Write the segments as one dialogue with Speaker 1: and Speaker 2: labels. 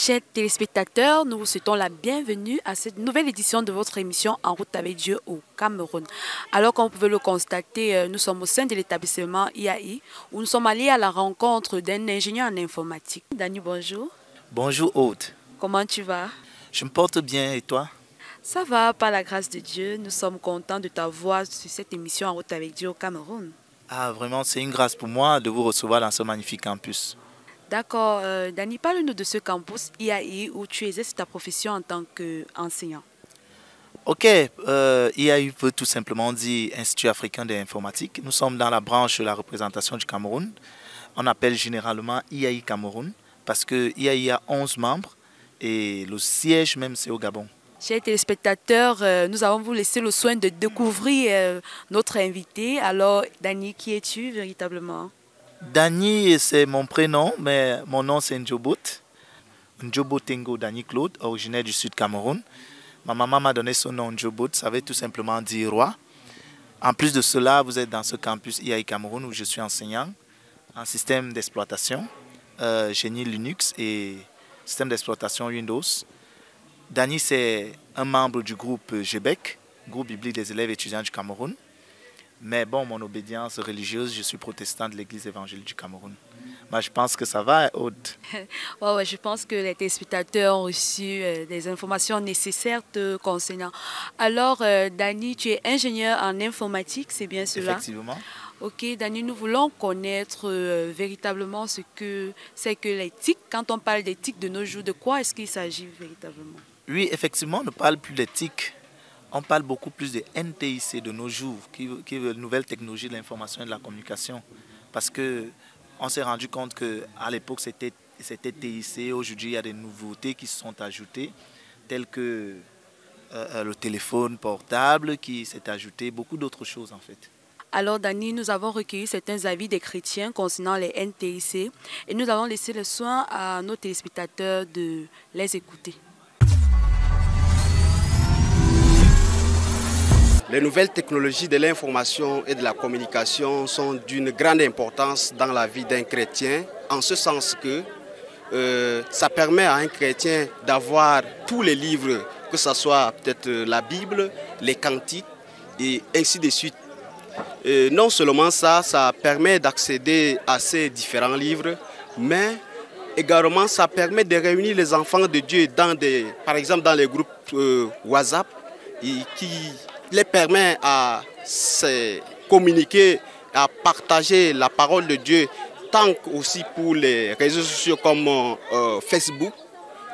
Speaker 1: Chers téléspectateurs, nous vous souhaitons la bienvenue à cette nouvelle édition de votre émission En route avec Dieu au Cameroun. Alors, comme vous pouvez le constater, nous sommes au sein de l'établissement IAI où nous sommes allés à la rencontre d'un ingénieur en informatique. Dani, bonjour.
Speaker 2: Bonjour Aude.
Speaker 1: Comment tu vas?
Speaker 2: Je me porte bien et toi?
Speaker 1: Ça va, par la grâce de Dieu. Nous sommes contents de t'avoir sur cette émission En route avec Dieu au Cameroun.
Speaker 2: Ah, vraiment, c'est une grâce pour moi de vous recevoir dans ce magnifique campus.
Speaker 1: D'accord. Dani, parle-nous de ce campus IAI où tu exerces ta profession en tant qu'enseignant.
Speaker 2: Ok, IAI veut tout simplement dire Institut africain de l'informatique. Nous sommes dans la branche de la représentation du Cameroun. On appelle généralement IAI Cameroun parce que IAI a 11 membres et le siège même c'est au Gabon.
Speaker 1: Chers téléspectateurs, nous avons vous laissé le soin de découvrir notre invité. Alors, Dani, qui es-tu véritablement?
Speaker 2: Dani, c'est mon prénom, mais mon nom c'est Njobot. Njobot Tengo Dani Claude, originaire du Sud Cameroun. Ma maman m'a donné son nom Njobot, ça veut tout simplement dire roi. En plus de cela, vous êtes dans ce campus IAI Cameroun où je suis enseignant en système d'exploitation, génie Linux et système d'exploitation Windows. Dani, c'est un membre du groupe GBEC, groupe biblique des élèves étudiants du Cameroun. Mais bon, mon obédience religieuse, je suis protestant de l'Église évangélique du Cameroun. Mais je pense que ça va, Aude.
Speaker 1: Ouais, je pense que les téléspectateurs ont reçu des informations nécessaires te concernant. Alors, Dani, tu es ingénieur en informatique, c'est bien cela?
Speaker 2: Effectivement.
Speaker 1: Ok, Dani, nous voulons connaître véritablement ce que c'est que l'éthique. Quand on parle d'éthique de nos jours, de quoi est-ce qu'il s'agit véritablement?
Speaker 2: Oui, effectivement, on ne parle plus d'éthique. On parle beaucoup plus de NTIC de nos jours, qui est une nouvelle technologie de l'information et de la communication. Parce qu'on s'est rendu compte qu'à l'époque, c'était TIC. Aujourd'hui, il y a des nouveautés qui se sont ajoutées, telles que le téléphone portable qui s'est ajouté, beaucoup d'autres choses en fait.
Speaker 1: Alors, Dani, nous avons recueilli certains avis des chrétiens concernant les NTIC et nous avons laissé le soin à nos téléspectateurs de les écouter.
Speaker 3: Les nouvelles technologies de l'information et de la communication sont d'une grande importance dans la vie d'un chrétien, en ce sens que ça permet à un chrétien d'avoir tous les livres, que ce soit peut-être la Bible, les cantiques et ainsi de suite. Non seulement ça, ça permet d'accéder à ces différents livres, mais également ça permet de réunir les enfants de Dieu par exemple dans les groupes WhatsApp qui les permet à se communiquer, à partager la parole de Dieu, tant aussi pour les réseaux sociaux comme Facebook.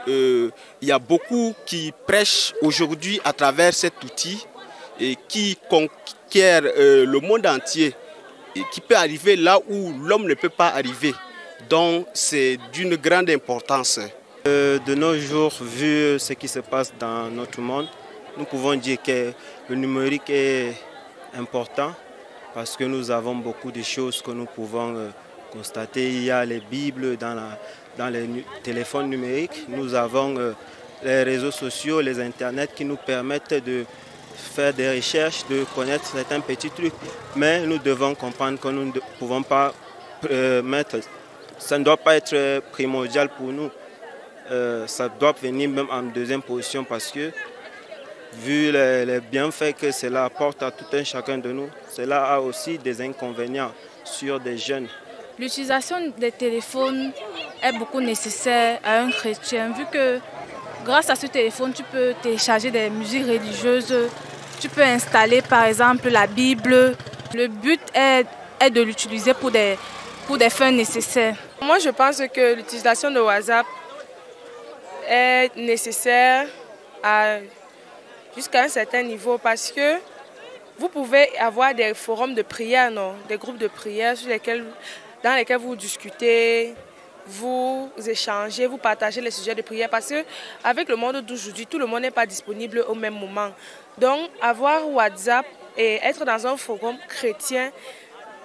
Speaker 3: Il y a beaucoup qui prêchent aujourd'hui à travers cet outil et qui conquiert le monde entier et qui peut arriver là où l'homme ne peut pas arriver. Donc c'est d'une grande importance.
Speaker 4: De nos jours, vu ce qui se passe dans notre monde, nous pouvons dire que le numérique est important parce que nous avons beaucoup de choses que nous pouvons constater. Il y a les Bibles dans les téléphones numériques. Nous avons les réseaux sociaux, les internets qui nous permettent de faire des recherches, de connaître certains petits trucs. Mais nous devons comprendre que nous ne pouvons pas ça ne doit pas être primordial pour nous. Ça doit venir même en deuxième position parce que vu les bienfaits que cela apporte à tout un chacun de nous, cela a aussi des inconvénients sur des jeunes.
Speaker 5: L'utilisation des téléphones est beaucoup nécessaire à un chrétien, vu que grâce à ce téléphone, tu peux télécharger des musiques religieuses, tu peux installer par exemple la Bible. Le but est de l'utiliser pour des fins nécessaires.
Speaker 6: Moi, je pense que l'utilisation de WhatsApp est nécessaire jusqu'à un certain niveau parce que vous pouvez avoir des forums de prière, des groupes de prière dans lesquels vous discutez, vous échangez, vous partagez les sujets de prière parce qu'avec le monde d'aujourd'hui, tout le monde n'est pas disponible au même moment. Donc, avoir WhatsApp et être dans un forum chrétien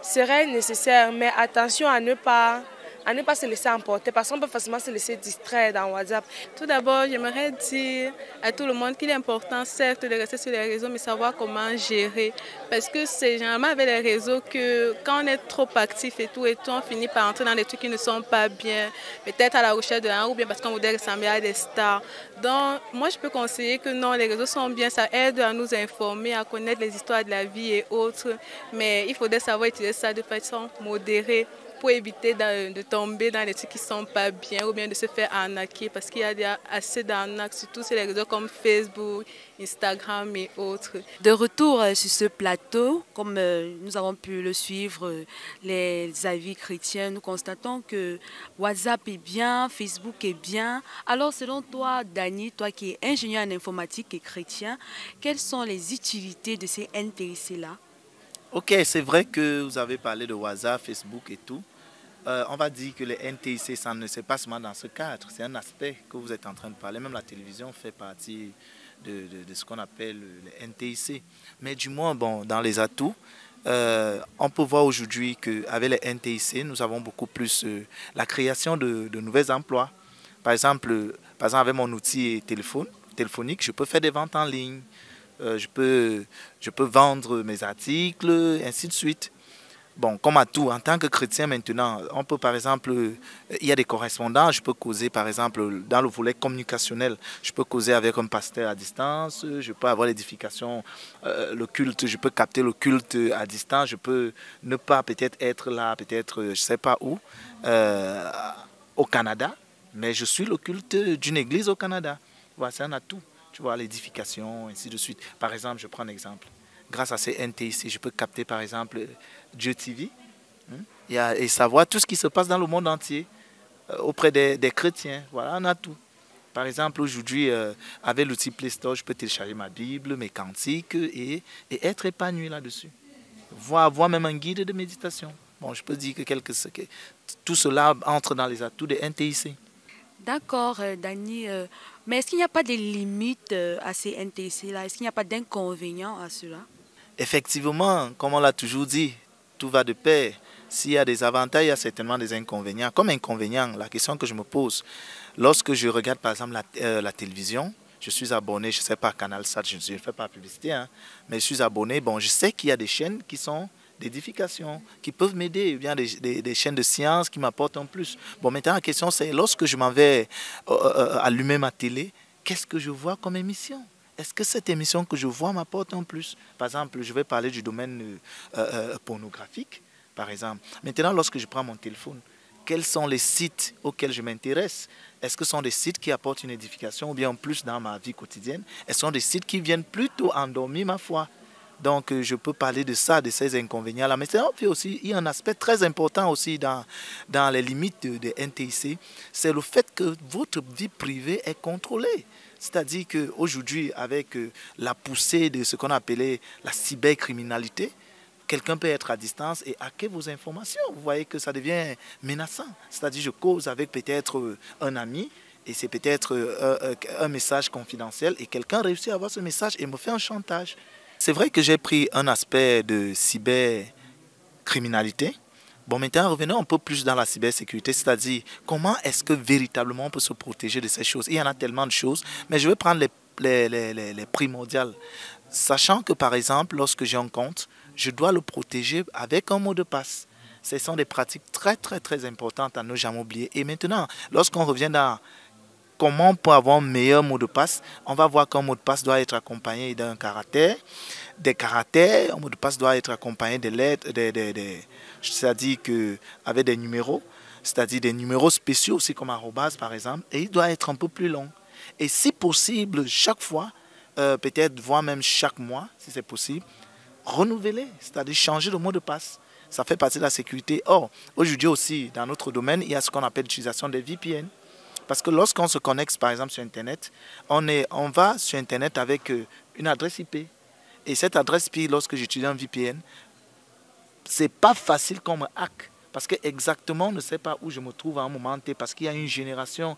Speaker 6: serait nécessaire, mais attention à ne pas à ne pas se laisser emporter parce qu'on peut facilement se laisser distraire dans WhatsApp.
Speaker 5: Tout d'abord, j'aimerais dire à tout le monde qu'il est important, certes, de rester sur les réseaux, mais savoir comment gérer. Parce que c'est généralement avec les réseaux que quand on est trop actif et tout, on finit par entrer dans des trucs qui ne sont pas bien, peut-être à la recherche de l'argent ou bien parce qu'on voudrait ressembler à des stars. Donc, moi, je peux conseiller que non, les réseaux sont bien, ça aide à nous informer, à connaître les histoires de la vie et autres, mais il faudrait savoir utiliser ça de façon modérée, pour éviter de tomber dans des trucs qui ne sont pas bien ou bien de se faire arnaquer parce qu'il y a déjà assez d'arnaques, surtout sur les réseaux comme Facebook, Instagram et autres.
Speaker 1: De retour sur ce plateau, comme nous avons pu le suivre, les avis chrétiens, nous constatons que WhatsApp est bien, Facebook est bien. Alors selon toi, Dany, toi qui es ingénieur en informatique et chrétien, quelles sont les utilités de ces NTIC-là?
Speaker 2: Ok, c'est vrai que vous avez parlé de WhatsApp, Facebook et tout. On va dire que les NTIC, ça ne se passe pas dans ce cadre. C'est un aspect que vous êtes en train de parler. Même la télévision fait partie de ce qu'on appelle les NTIC. Mais du moins, bon, dans les atouts, on peut voir aujourd'hui qu'avec les NTIC, nous avons beaucoup plus la création de nouveaux emplois. Par exemple, avec mon outil téléphonique, je peux faire des ventes en ligne. Je peux vendre mes articles, ainsi de suite. Bon, comme à tout, en tant que chrétien maintenant, on peut par exemple, il y a des correspondants, je peux causer par exemple dans le volet communicationnel, je peux causer avec un pasteur à distance, je peux avoir l'édification, le culte, je peux capter le culte à distance, je peux ne pas peut-être être là, peut-être je ne sais pas où, au Canada, mais je suis le culte d'une église au Canada. Voilà, c'est un atout. Tu vois, l'édification, ainsi de suite. Par exemple, je prends un exemple. Grâce à ces NTIC, je peux capter par exemple Dieu TV et savoir tout ce qui se passe dans le monde entier auprès des chrétiens. Voilà, on a tout. Par exemple, aujourd'hui, avec l'outil Play Store, je peux télécharger ma Bible, mes cantiques et être épanoui là-dessus. Voir même un guide de méditation. Bon, je peux dire que tout cela entre dans les atouts des NTIC.
Speaker 1: D'accord, Dany. Mais est-ce qu'il n'y a pas de limites à ces NTIC-là? Est-ce qu'il n'y a pas d'inconvénients à cela?
Speaker 2: Effectivement, comme on l'a toujours dit, tout va de pair. S'il y a des avantages, il y a certainement des inconvénients. Comme inconvénient, la question que je me pose, lorsque je regarde par exemple la télévision, je suis abonné, je ne sais pas, CanalSat, je ne fais pas la publicité, hein, mais je suis abonné. Bon, je sais qu'il y a des chaînes qui sont d'édification, qui peuvent m'aider, bien des chaînes de sciences qui m'apportent en plus. Bon, maintenant la question c'est, lorsque je m'en vais allumer ma télé, qu'est-ce que je vois comme émission? Est-ce que cette émission que je vois m'apporte en plus? Par exemple, je vais parler du domaine pornographique, par exemple. Maintenant, lorsque je prends mon téléphone, quels sont les sites auxquels je m'intéresse? Est-ce que ce sont des sites qui apportent une édification ou bien en plus dans ma vie quotidienne? Est-ce que ce sont des sites qui viennent plutôt endormir ma foi? Donc, je peux parler de ça, de ces inconvénients-là. Mais il y a un aspect très important aussi dans les limites des NTIC. C'est le fait que votre vie privée est contrôlée. C'est-à-dire qu'aujourd'hui, avec la poussée de ce qu'on appelait la cybercriminalité, quelqu'un peut être à distance et hacker vos informations. Vous voyez que ça devient menaçant. C'est-à-dire je cause avec peut-être un ami et c'est peut-être un message confidentiel et quelqu'un réussit à avoir ce message et me fait un chantage. C'est vrai que j'ai pris un aspect de cybercriminalité. Bon, maintenant, revenons un peu plus dans la cybersécurité, c'est-à-dire comment est-ce que véritablement on peut se protéger de ces choses. Il y en a tellement de choses, mais je vais prendre les primordiales. Sachant que, par exemple, lorsque j'ai un compte, je dois le protéger avec un mot de passe. Ce sont des pratiques très, très, très importantes à ne jamais oublier. Et maintenant, lorsqu'on revient dans comment on peut avoir un meilleur mot de passe, on va voir qu'un mot de passe doit être accompagné d'un caractère, des caractères, un mot de passe doit être accompagné de lettres, c'est-à-dire avec des numéros, c'est-à-dire des numéros spéciaux aussi comme arrobase par exemple, et il doit être un peu plus long. Et si possible, chaque fois, peut-être voire même chaque mois, si c'est possible, renouveler, c'est-à-dire changer le mot de passe. Ça fait partie de la sécurité. Or, aujourd'hui aussi, dans notre domaine, il y a ce qu'on appelle l'utilisation des VPN. Parce que lorsqu'on se connecte, par exemple, sur Internet, on va sur Internet avec une adresse IP. Et cette adresse IP, lorsque j'utilise un VPN, ce n'est pas facile qu'on me hack. Parce qu'exactement, on ne sait pas où je me trouve à un moment T. Parce qu'il y a une génération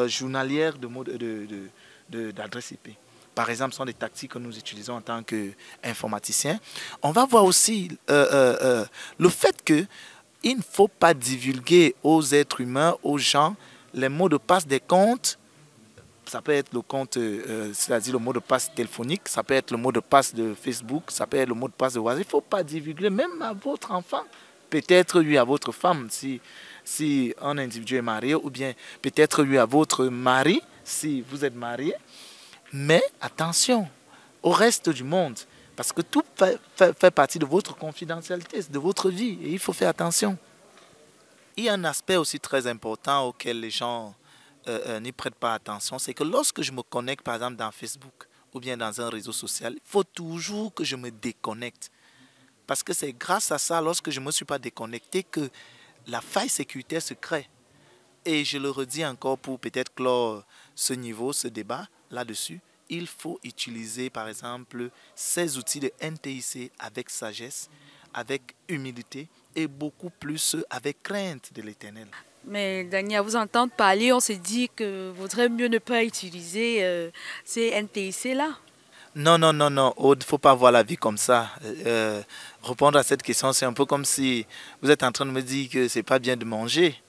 Speaker 2: journalière d'adresse IP. Par exemple, ce sont des tactiques que nous utilisons en tant qu'informaticiens. On va voir aussi le fait que il ne faut pas divulguer aux êtres humains, aux gens, les mots de passe des comptes. Ça peut être le compte, c'est-à-dire le mot de passe téléphonique, ça peut être le mot de passe de Facebook, ça peut être le mot de passe de WhatsApp. Il ne faut pas divulguer, même à votre enfant. Peut-être lui à votre femme, si un individu est marié, ou bien peut-être lui à votre mari, si vous êtes marié. Mais attention au reste du monde, parce que tout fait partie de votre confidentialité, de votre vie, et il faut faire attention. Il y a un aspect aussi très important auquel les gens n'y prêtent pas attention, c'est que lorsque je me connecte par exemple dans Facebook ou bien dans un réseau social, il faut toujours que je me déconnecte. Parce que c'est grâce à ça, lorsque je ne me suis pas déconnecté, que la faille sécuritaire se crée. Et je le redis encore pour peut-être clore ce niveau, ce débat là-dessus, il faut utiliser par exemple ces outils de NTIC avec sagesse, avec humilité et beaucoup plus avec crainte de l'Éternel.
Speaker 1: Mais Dani, à vous entendre parler, on se dit que vaudrait mieux ne pas utiliser ces NTIC-là.
Speaker 2: Non, non, non, non, il ne faut pas voir la vie comme ça. Répondre à cette question, c'est un peu comme si vous êtes en train de me dire que ce n'est pas bien de manger.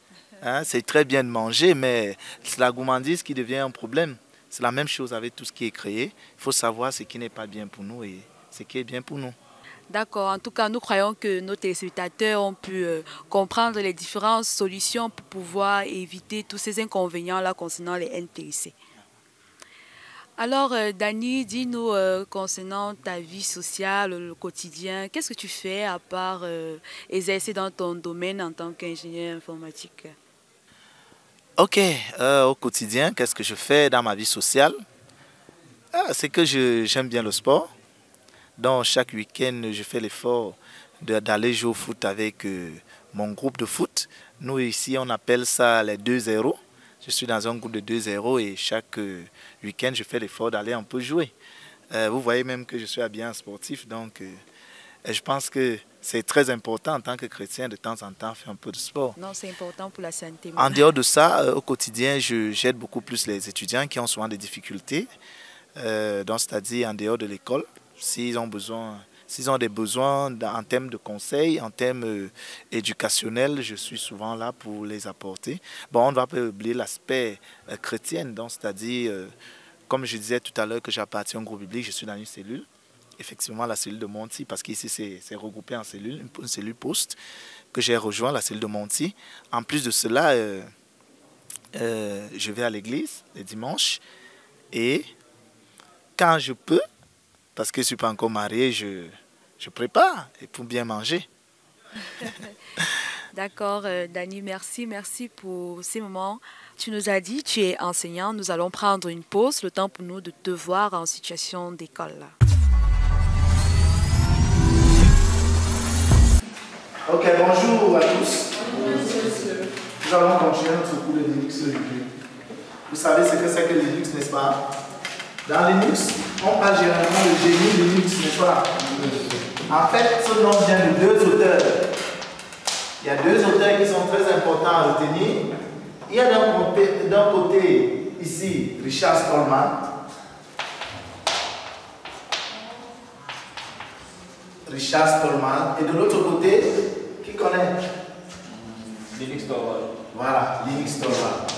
Speaker 2: Hein? C'est très bien de manger, mais c'est la gourmandise qui devient un problème. C'est la même chose avec tout ce qui est créé. Il faut savoir ce qui n'est pas bien pour nous et ce qui est bien pour nous.
Speaker 1: D'accord. En tout cas, nous croyons que nos téléspectateurs ont pu comprendre les différentes solutions pour pouvoir éviter tous ces inconvénients-là concernant les NTIC. Alors, Dani, dis-nous concernant ta vie sociale, le quotidien, qu'est-ce que tu fais à part exercer dans ton domaine en tant qu'ingénieur informatique?
Speaker 2: Ok, au quotidien, qu'est-ce que je fais dans ma vie sociale? C'est que j'aime bien le sport. Donc, chaque week-end, je fais l'effort d'aller jouer au foot avec mon groupe de foot. Nous, ici, on appelle ça les 2-0. Je suis dans un groupe de 2-0 et chaque week-end, je fais l'effort d'aller un peu jouer. Vous voyez même que je suis habillé en sportif. Donc, je pense que c'est très important en tant que chrétien de temps en temps faire un peu de sport.
Speaker 1: Non, c'est important pour la santé.
Speaker 2: En dehors de ça, au quotidien, j'aide beaucoup plus les étudiants qui ont souvent des difficultés. Donc, c'est-à-dire en dehors de l'école. S'ils ont des besoins en termes de conseils, en termes éducationnels, je suis souvent là pour les apporter. Bon, on ne va pas oublier l'aspect chrétien, donc c'est-à-dire, comme je disais tout à l'heure que j'appartiens au groupe biblique, je suis dans une cellule, effectivement la cellule de Monty, parce qu'ici c'est regroupé en cellules, une cellule post que j'ai rejoint, la cellule de Monty. En plus de cela, je vais à l'église les dimanches et quand je peux, parce que je ne suis pas encore marié, je prépare et pour bien manger.
Speaker 1: D'accord, Dani, merci pour ces moments. Tu nous as dit, tu es enseignant, nous allons prendre une pause, le temps pour nous de te voir en situation d'école.
Speaker 2: Ok, bonjour à tous. Nous allons continuer notre cours de Linux aujourd'hui. Vous savez ce que c'est que Linux, n'est-ce pas? Dans Linux, on parle généralement de génie Linux, n'est-ce pas? En fait, ce nom vient de deux auteurs. Il y a deux auteurs qui sont très importants à retenir. Il y a d'un côté, ici, Richard Stallman. Richard Stallman. Et de l'autre côté, qui connaît?
Speaker 7: Linux Torvald.
Speaker 2: Voilà, Linux Torvald.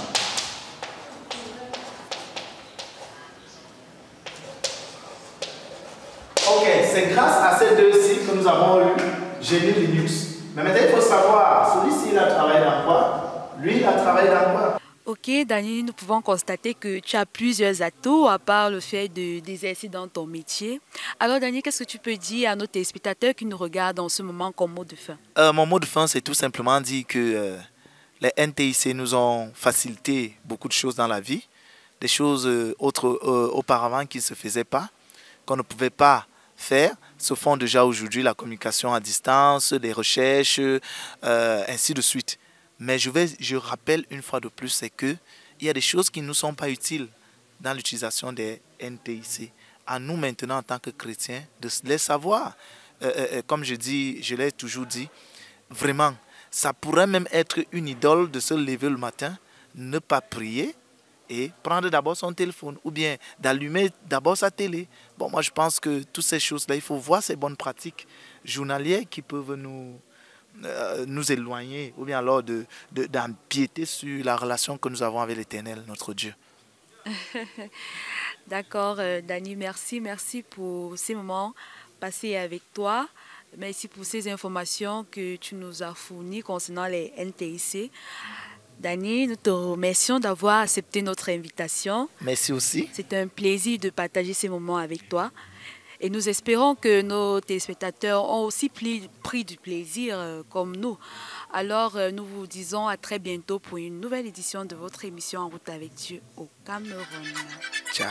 Speaker 2: Ok, c'est grâce à ces deux-ci que nous avons eu Génie Linux. Mais maintenant, il faut savoir, celui-ci, il a travaillé dans quoi? Lui, il a travaillé dans quoi?
Speaker 1: Ok, Dani, nous pouvons constater que tu as plusieurs atouts à part le fait d'exercer dans ton métier. Alors, Dani, qu'est-ce que tu peux dire à nos téléspectateurs qui nous regardent en ce moment comme mot de fin?
Speaker 2: Mon mot de fin, c'est tout simplement dire que les NTIC nous ont facilité beaucoup de choses dans la vie. Des choses auparavant qui ne se faisaient pas, qu'on ne pouvait pas faire, se font déjà aujourd'hui, la communication à distance, des recherches, ainsi de suite. Mais je rappelle une fois de plus, c'est qu'il y a des choses qui ne nous sont pas utiles dans l'utilisation des NTIC. À nous maintenant, en tant que chrétiens, de les savoir. Comme je l'ai toujours dit, vraiment, ça pourrait même être une idole de se lever le matin, ne pas prier, et prendre d'abord son téléphone ou bien d'allumer d'abord sa télé. Bon, moi je pense que toutes ces choses-là, il faut voir ces bonnes pratiques journalières qui peuvent nous nous éloigner ou bien alors d'empiéter sur la relation que nous avons avec l'Éternel, notre Dieu.
Speaker 1: D'accord, Dani, merci. Merci pour ces moments passés avec toi. Merci pour ces informations que tu nous as fournies concernant les NTIC. Dani, nous te remercions d'avoir accepté notre invitation.
Speaker 2: Merci aussi.
Speaker 1: C'est un plaisir de partager ces moments avec toi. Et nous espérons que nos téléspectateurs ont aussi pris du plaisir comme nous. Alors, nous vous disons à très bientôt pour une nouvelle édition de votre émission En route avec Dieu au Cameroun.
Speaker 2: Ciao.